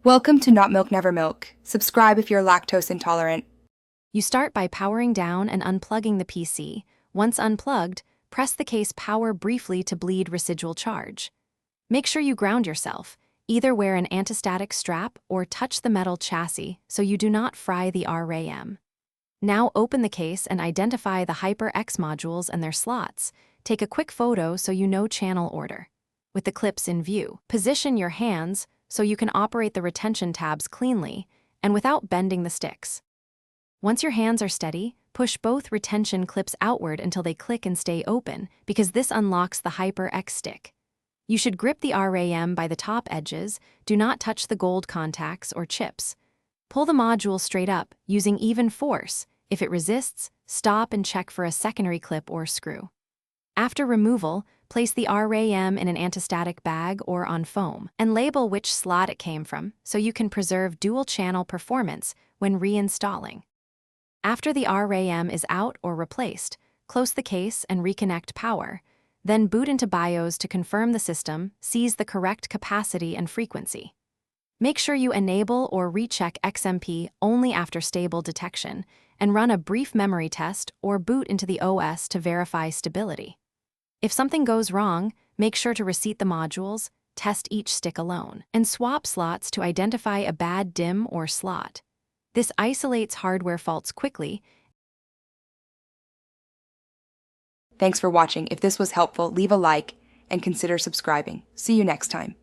Welcome to Not Milk Never Milk. Subscribe if you're lactose intolerant. You start by powering down and unplugging the PC. Once unplugged, press the case power briefly to bleed residual charge. Make sure you ground yourself. Either wear an anti-static strap or touch the metal chassis so you do not fry the RAM. Now open the case and identify the HyperX modules and their slots. Take a quick photo so you know channel order. With the clips in view, position your hands so you can operate the retention tabs cleanly and without bending the sticks. Once your hands are steady, push both retention clips outward until they click and stay open, because this unlocks the HyperX stick. You should grip the RAM by the top edges, do not touch the gold contacts or chips. Pull the module straight up, using even force. If it resists, stop and check for a secondary clip or screw. After removal, place the RAM in an anti-static bag or on foam, and label which slot it came from so you can preserve dual-channel performance when reinstalling. After the RAM is out or replaced, close the case and reconnect power. Then boot into BIOS to confirm the system sees the correct capacity and frequency. Make sure you enable or recheck XMP only after stable detection, and run a brief memory test or boot into the OS to verify stability. If something goes wrong, make sure to reset the modules, test each stick alone, and swap slots to identify a bad DIMM or slot. This isolates hardware faults quickly. Thanks for watching. If this was helpful, leave a like and consider subscribing. See you next time.